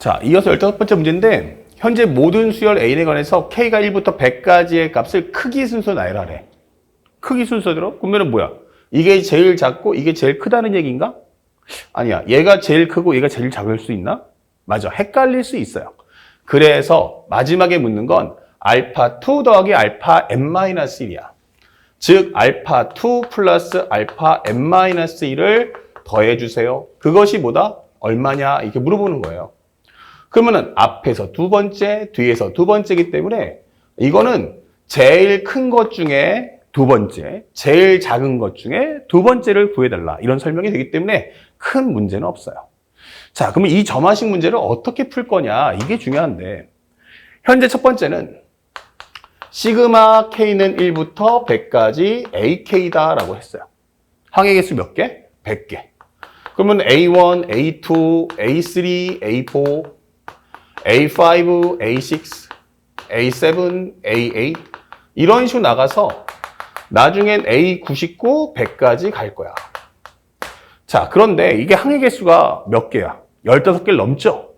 자, 이어서 15번째 문제인데 현재 모든 수열 A에 관해서 K가 1부터 100까지의 값을 크기 순서로 나열하래. 크기 순서대로? 그러면 뭐야? 이게 제일 작고 이게 제일 크다는 얘기인가? 아니야. 얘가 제일 크고 얘가 제일 작을 수 있나? 맞아. 헷갈릴 수 있어요. 그래서 마지막에 묻는 건 알파2 더하기 알파 n-1이야. 즉 알파2 플러스 알파 n-1을 더해주세요. 그것이 뭐다? 얼마냐? 이렇게 물어보는 거예요. 그러면은 앞에서 두 번째, 뒤에서 두 번째이기 때문에 이거는 제일 큰 것 중에 두 번째, 제일 작은 것 중에 두 번째를 구해달라. 이런 설명이 되기 때문에 큰 문제는 없어요. 자, 그러면 이 점화식 문제를 어떻게 풀 거냐? 이게 중요한데 현재 첫 번째는 시그마 K는 1부터 100까지 AK다라고 했어요. 항의 개수 몇 개? 100개. 그러면 A1, A2, A3, A4, A5, A6, A7, A8 이런 식으로 나가서 나중엔 A99, 100까지 갈 거야. 자, 그런데 이게 항의 개수가 몇 개야? 15개를 넘죠?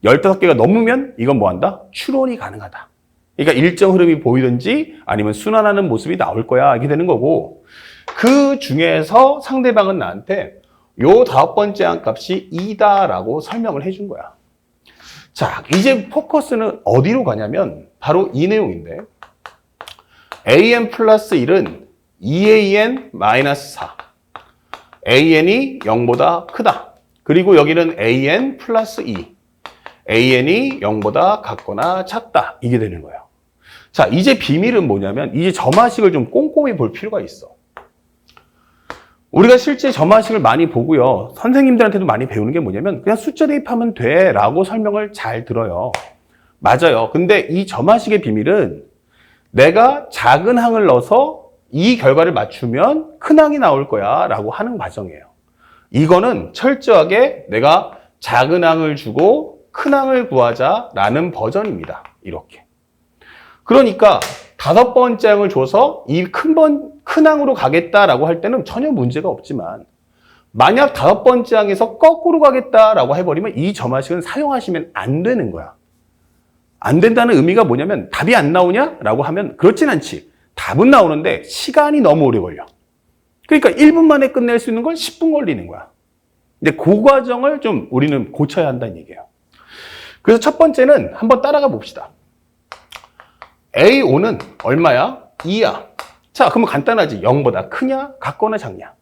15개가 넘으면 이건 뭐한다? 추론이 가능하다. 그러니까 일정 흐름이 보이든지 아니면 순환하는 모습이 나올 거야. 이렇게 되는 거고 그 중에서 상대방은 나한테 요 5번째 항값이 2다라고 설명을 해준 거야. 자, 이제 포커스는 어디로 가냐면 바로 이 내용인데 an 플러스 1은 2an 마이너스 4 an이 0보다 크다. 그리고 여기는 an 플러스 2 an이 0보다 같거나 작다. 이게 되는 거예요. 자, 이제 비밀은 뭐냐면 이제 점화식을 좀 꼼꼼히 볼 필요가 있어. 우리가 실제 점화식을 많이 보고요. 선생님들한테도 많이 배우는 게 뭐냐면 그냥 숫자 대입하면 돼 라고 설명을 잘 들어요. 맞아요. 근데 이 점화식의 비밀은 내가 작은 항을 넣어서 이 결과를 맞추면 큰 항이 나올 거야 라고 하는 과정이에요. 이거는 철저하게 내가 작은 항을 주고 큰 항을 구하자라는 버전입니다. 이렇게. 그러니까 5번째 항을 줘서 이 큰 항으로 가겠다라고 할 때는 전혀 문제가 없지만 만약 5번째 항에서 거꾸로 가겠다라고 해버리면 이 점화식은 사용하시면 안 되는 거야. 안 된다는 의미가 뭐냐면 답이 안 나오냐라고 하면 그렇진 않지. 답은 나오는데 시간이 너무 오래 걸려. 그러니까 1분 만에 끝낼 수 있는 걸 10분 걸리는 거야. 근데 그 과정을 좀 우리는 고쳐야 한다는 얘기예요. 그래서 첫 번째는 한번 따라가 봅시다. A5는 얼마야? 2야. 자, 그러면 간단하지. 0보다 크냐? 같거나 작냐?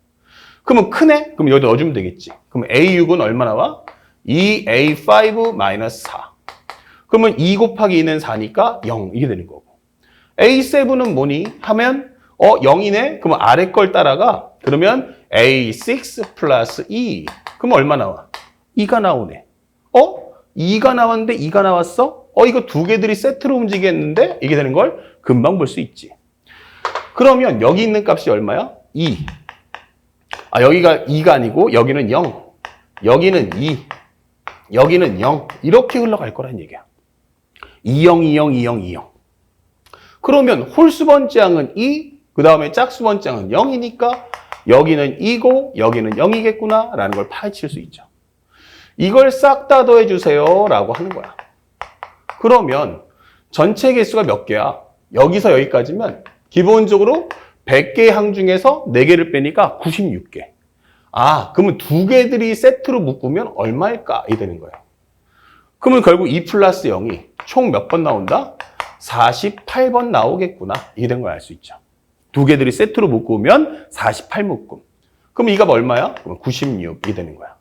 그러면 크네? 그럼 여기 넣어주면 되겠지. 그럼 A6은 얼마 나와? 2A5 마이너스 4. 그러면 2 곱하기 2는 4니까 0. 이게 되는 거고. A7은 뭐니? 하면 0이네? 그러면 아래 걸 따라가. 그러면 A6 플러스 2. 그럼 얼마 나와? 2가 나오네. 2가 나왔는데 2가 나왔어? 이거 두 개들이 세트로 움직이겠는데? 이게 되는 걸 금방 볼 수 있지. 그러면 여기 있는 값이 얼마야? 2. 여기가 2가 아니고 여기는 0. 여기는 2. 여기는 0. 이렇게 흘러갈 거란 얘기야. 2,0, 2,0, 2,0, 2,0. 그러면 홀수 번째 항은 2, 그 다음에 짝수 번째 항은 0이니까 여기는 2고 여기는 0이겠구나 라는 걸 파헤칠 수 있죠. 이걸 싹 다 더해주세요 라고 하는 거야. 그러면 전체 개수가 몇 개야? 여기서 여기까지면 기본적으로 100개의 항 중에서 4개를 빼니까 96개. 그러면 두 개들이 세트로 묶으면 얼마일까? 이 되는 거예요. 그러면 결국 2 플러스 0이 총 몇 번 나온다? 48번 나오겠구나. 이게 된 걸 알 수 있죠. 두 개들이 세트로 묶으면 48 묶음. 그럼 이 값 얼마야? 그럼 96. 이게 되는 거야.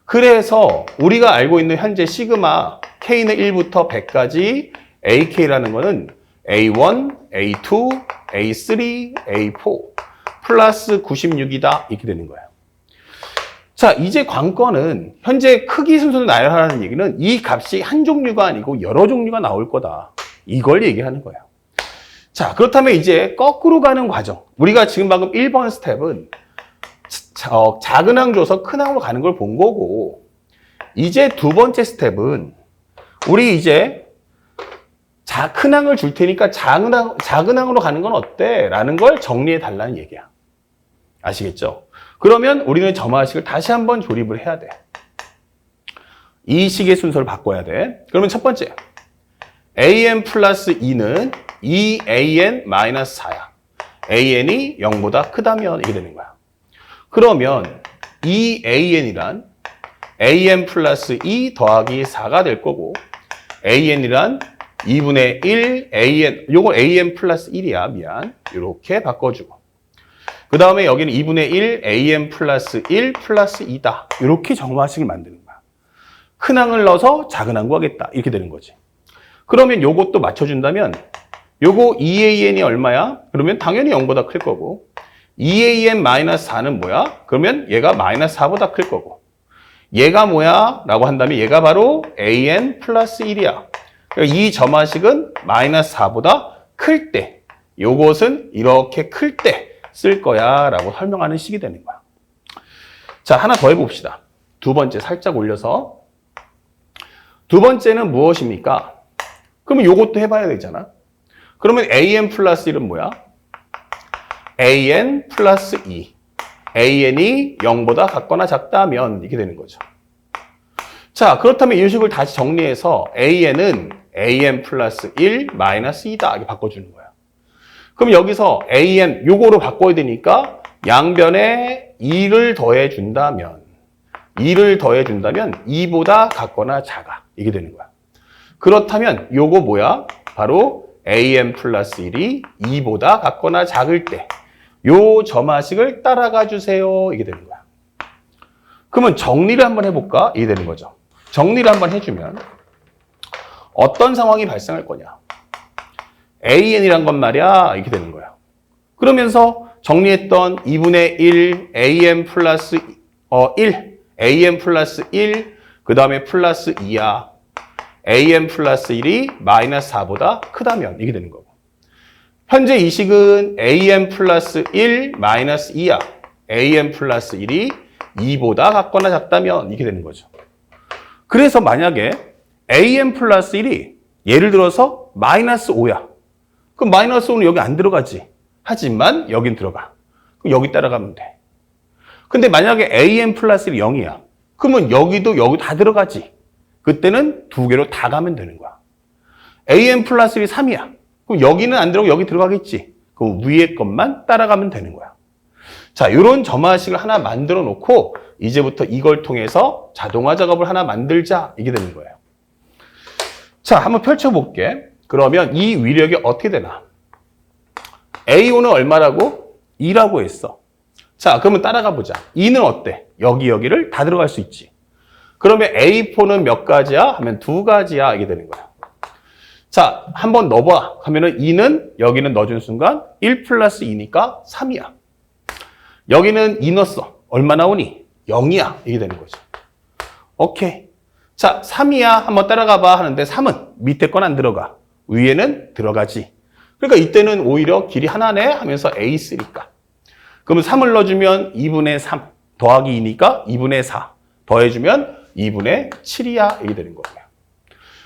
그래서 우리가 알고 있는 현재 시그마 K는 1부터 100까지 AK라는 거는 A1, A2, A3, A4 플러스 96이다. 이렇게 되는 거예요. 자, 이제 관건은 현재 크기 순서를 나열하라는 얘기는 이 값이 한 종류가 아니고 여러 종류가 나올 거다. 이걸 얘기하는 거예요. 자, 그렇다면 이제 거꾸로 가는 과정. 우리가 지금 방금 1번 스텝은 작은 항 줘서 큰 항으로 가는 걸 본 거고 이제 두 번째 스텝은 우리 이제 큰 항을 줄 테니까 작은 항으로 가는 건 어때? 라는 걸 정리해 달라는 얘기야. 아시겠죠? 그러면 우리는 점화식을 다시 한번 조립을 해야 돼. 이 식의 순서를 바꿔야 돼. 그러면 첫 번째, an 플러스 2는 2an 마이너스 4야. an이 0보다 크다면 이게 되는 거야. 그러면 2an이란 an 플러스 2 더하기 4가 될 거고, an이란 2분의 1 an, 요거 an 플러스 1이야. 미안. 이렇게 바꿔주고. 그 다음에 여기는 2분의 1 an 플러스 1 플러스 2다. 이렇게 정화식을 만드는 거야. 큰 항을 넣어서 작은 항 구하겠다. 이렇게 되는 거지. 그러면 요것도 맞춰준다면 요거 2an이 얼마야? 그러면 당연히 0보다 클 거고 2an 마이너스 4는 뭐야? 그러면 얘가 마이너스 4보다 클 거고 얘가 뭐야? 라고 한다면 얘가 바로 an 플러스 1이야. 그러니까 이 점화식은 마이너스 4보다 클 때 요것은 이렇게 클 때 쓸 거야 라고 설명하는 식이 되는 거야. 자, 하나 더 해봅시다. 두 번째 살짝 올려서 두 번째는 무엇입니까? 그러면 요것도 해봐야 되잖아. 그러면 an 플러스 1은 뭐야? an 플러스 2. an이 0보다 같거나 작다면 이렇게 되는 거죠. 자, 그렇다면 이 식을 다시 정리해서 an은 an 플러스 1 마이너스 2다 이렇게 바꿔주는 거야. 그럼 여기서 an 요거로 바꿔야 되니까 양변에 2를 더해준다면 2보다 같거나 작아. 이게 되는 거야. 그렇다면 요거 뭐야? 바로 an 플러스 1이 2보다 같거나 작을 때 요 점화식을 따라가 주세요. 이게 되는 거야. 그러면 정리를 한번 해볼까? 이게 되는 거죠. 정리를 한번 해주면 어떤 상황이 발생할 거냐? an이란 건 말이야. 이렇게 되는 거야. 그러면서 정리했던 2분의 1 an 플러스 1 an 플러스 1 그 다음에 플러스 2야. an 플러스 1이 마이너스 4보다 크다면 이게 되는 거고. 현재 이 식은 an 플러스 1 마이너스 2야. an 플러스 1이 2보다 같거나 작다면 이게 되는 거죠. 그래서 만약에 an 플러스 1이 예를 들어서 마이너스 5야. 그럼 마이너스 5는 여기 안 들어가지. 하지만 여긴 들어가. 그럼 여기 따라가면 돼. 근데 만약에 an 플러스 1이 0이야. 그러면 여기도 여기 다 들어가지. 그때는 두 개로 다 가면 되는 거야. an 플러스 1이 3이야. 그럼 여기는 안 들어가고 여기 들어가겠지. 그럼 위에 것만 따라가면 되는 거야. 자, 이런 점화식을 하나 만들어 놓고 이제부터 이걸 통해서 자동화 작업을 하나 만들자. 이게 되는 거예요. 자, 한번 펼쳐볼게. 그러면 이 위력이 어떻게 되나? A5는 얼마라고? 2라고 했어. 자, 그러면 따라가 보자. 2는 어때? 여기를 다 들어갈 수 있지. 그러면 A4는 몇 가지야? 하면 두 가지야. 이게 되는 거야. 자, 한번 넣어봐. 하면은 2는 여기는 넣어준 순간 1 플러스 2니까 3이야. 여기는 2 넣었어. 얼마 나오니? 0이야. 이게 되는 거죠. 오케이. 자, 3이야. 한번 따라가 봐. 하는데 3은 밑에 건 안 들어가. 위에는 들어가지. 그러니까 이때는 오히려 길이 하나네 하면서 A3니까. 그러면 3을 넣어주면 2분의 3 더하기 2니까 2분의 4 더해주면 2분의 7이야. 이게 되는 거고요.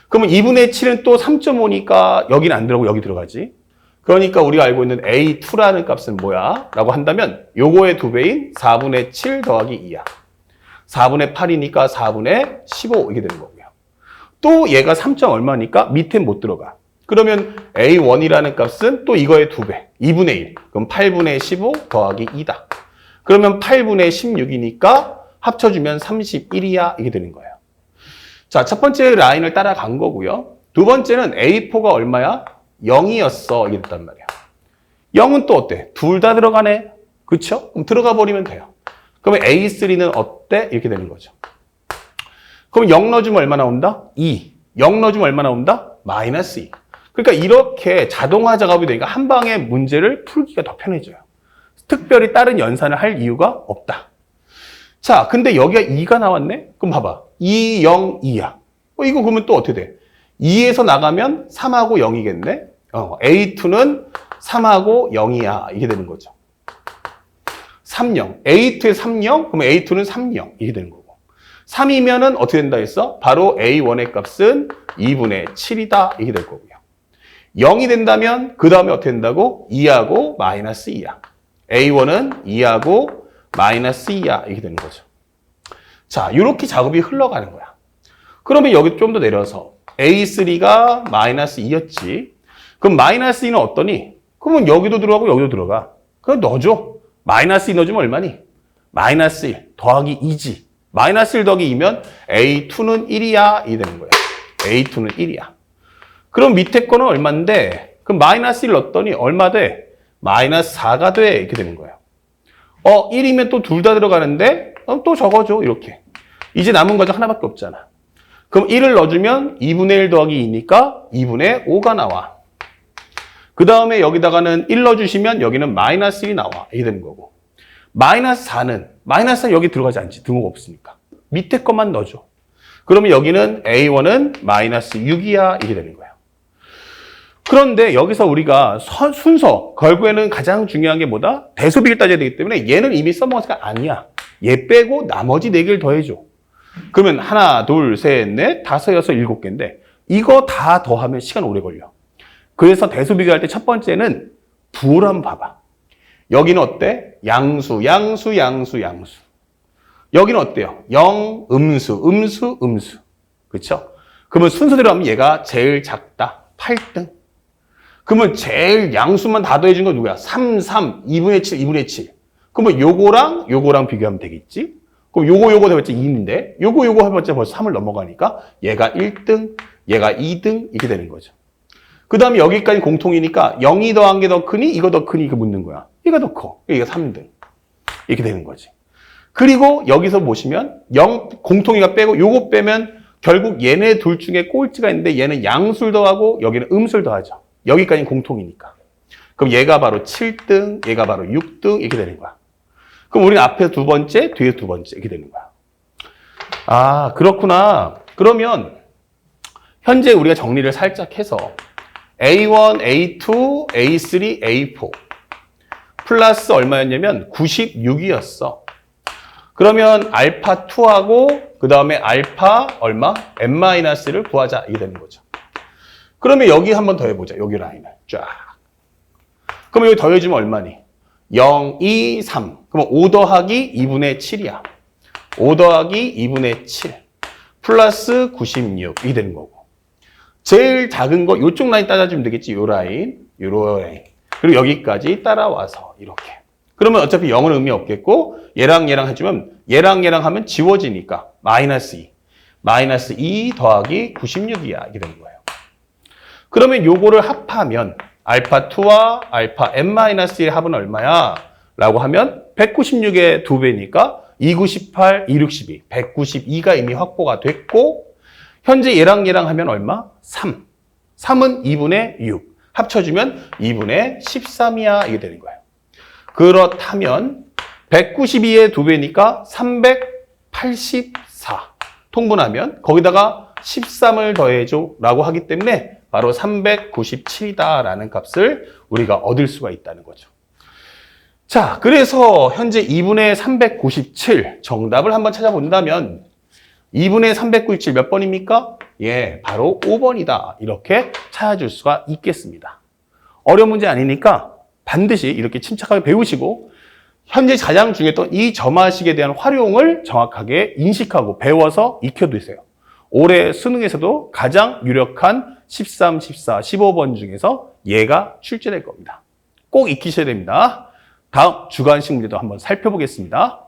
그러면 2분의 7은 또 3.5니까 여기는 안 들어가고 여기 들어가지. 그러니까 우리가 알고 있는 A2라는 값은 뭐야? 라고 한다면 요거의 2배인 4분의 7 더하기 2야. 4분의 8이니까 4분의 15 이게 되는 거고요. 또 얘가 3점 얼마니까 밑에 못 들어가. 그러면 A1이라는 값은 또 이거의 2배, 2분의 1. 그럼 8분의 15 더하기 2다. 그러면 8분의 16이니까 합쳐주면 31이야. 이게 되는 거예요. 자, 첫 번째 라인을 따라간 거고요. 두 번째는 A4가 얼마야? 0이었어. 이게 됐단 말이야. 0은 또 어때? 둘 다 들어가네. 그쵸? 그럼 들어가 버리면 돼요. 그러면 A3는 어때? 이렇게 되는 거죠. 그럼 0 넣어주면 얼마 나온다? 2. 0 넣어주면 얼마 나온다? 마이너스 2. 그러니까 이렇게 자동화 작업이 되니까 한 방에 문제를 풀기가 더 편해져요. 특별히 다른 연산을 할 이유가 없다. 자, 근데 여기가 2가 나왔네? 그럼 봐봐. 2, 0, 2야. 이거 그러면 또 어떻게 돼? 2에서 나가면 3하고 0이겠네? A2는 3하고 0이야. 이게 되는 거죠. 3, 0. A2에 3, 0? 그러면 A2는 3, 0. 이게 되는 거고. 3이면은 어떻게 된다 했어? 바로 A1의 값은 2분의 7이다. 이게 될 거고요. 0이 된다면 그 다음에 어떻게 된다고? 2하고 마이너스 2야. A1은 2하고 마이너스 2야. 이렇게 되는 거죠. 자, 이렇게 작업이 흘러가는 거야. 그러면 여기 좀 더 내려서 A3가 마이너스 2였지. 그럼 마이너스 2는 어떠니? 그러면 여기도 들어가고 여기도 들어가. 그럼 넣어줘. 마이너스 2 넣어주면 얼마니? 마이너스 1 더하기 2지. 마이너스 1 더하기 2면 A2는 1이야. 이 되는 거야. A2는 1이야. 그럼 밑에 거는 얼마인데? 그럼 마이너스 1 넣었더니 얼마 돼? 마이너스 4가 돼. 이렇게 되는 거예요. 1이면 또 둘 다 들어가는데 또 적어줘. 이렇게. 이제 남은 과정 하나밖에 없잖아. 그럼 1을 넣어주면 2분의 1 더하기 2니까 2분의 5가 나와. 그 다음에 여기다가는 1 넣어주시면 여기는 마이너스 1이 나와. 이렇게 되는 거고. 마이너스 4는 여기 들어가지 않지. 등호가 없으니까. 밑에 것만 넣어줘. 그러면 여기는 A1은 마이너스 6이야. 이렇게 되는 거예요. 그런데 여기서 우리가 순서, 결국에는 가장 중요한 게 뭐다? 대소비를 따져야 되기 때문에 얘는 이미 써먹었으니까 아니야. 얘 빼고 나머지 4개를 더해줘. 그러면 하나, 둘, 셋, 넷, 다섯, 여섯, 일곱 개인데 이거 다 더하면 시간 오래 걸려. 그래서 대소 비교할 때 첫 번째는 부호를 한번 봐봐. 여기는 어때? 양수, 양수, 양수, 양수. 여기는 어때요? 0, 음수, 음수, 음수. 그렇죠? 그러면 순서대로 하면 얘가 제일 작다. 8등. 그러면 제일 양수만 다 더해준 건 누구야? 3, 3, 2분의 7, 2분의 7. 그러면 요거랑 비교하면 되겠지? 그럼 요거 해봤자 2인데 요거 해봤자 벌써 3을 넘어가니까 얘가 1등, 얘가 2등 이렇게 되는 거죠. 그 다음에 여기까지 공통이니까 0이 더한 게 더 크니 이거 더 크니 이거 묻는 거야. 얘가 더 커. 얘가 3등. 이렇게 되는 거지. 그리고 여기서 보시면 0 공통이가 빼고 요거 빼면 결국 얘네 둘 중에 꼴찌가 있는데 얘는 양수를 더하고 여기는 음수를 더하죠. 여기까지는 공통이니까. 그럼 얘가 바로 7등, 얘가 바로 6등 이렇게 되는 거야. 그럼 우리는 앞에서 두 번째, 뒤에서 두 번째 이렇게 되는 거야. 아, 그렇구나. 그러면 현재 우리가 정리를 살짝 해서 A1, A2, A3, A4 플러스 얼마였냐면 96이었어. 그러면 알파 2하고 그 다음에 알파 얼마? n-를 구하자 이게 되는 거죠. 그러면 여기 한번 더해보자. 여기 라인을 쫙. 그러면 여기 더해주면 얼마니? 0, 2, 3. 그럼 5 더하기 2분의 7이야. 5 더하기 2분의 7 플러스 96 이게 되는 거고. 제일 작은 거 이쪽 라인 따라주면 되겠지. 요 라인, 요 라인. 그리고 여기까지 따라와서 이렇게. 그러면 어차피 0은 의미 없겠고 얘랑 얘랑 해주면 얘랑 하면 지워지니까 마이너스 2. 마이너스 2 더하기 96이야. 이게 되는 거예요. 그러면 요거를 합하면 알파 2와 알파 n-1의 합은 얼마야? 라고 하면 196의 2배니까 298, 262, 192가 이미 확보가 됐고 현재 얘랑 하면 얼마? 3. 3은 2분의 6. 합쳐주면 2분의 13이야. 이게 되는 거예요. 그렇다면 192의 2배니까 384. 통분하면 거기다가 13을 더해줘 라고 하기 때문에 바로 397이다라는 값을 우리가 얻을 수가 있다는 거죠. 자, 그래서 현재 2분의 397 정답을 한번 찾아본다면 2분의 397 몇 번입니까? 예, 바로 5번이다. 이렇게 찾아줄 수가 있겠습니다. 어려운 문제 아니니까 반드시 이렇게 침착하게 배우시고 현재 가장 중요했던 이 점화식에 대한 활용을 정확하게 인식하고 배워서 익혀두세요. 올해 수능에서도 가장 유력한 13, 14, 15번 중에서 얘가 출제될 겁니다. 꼭 익히셔야 됩니다. 다음 주간식 문제도 한번 살펴보겠습니다.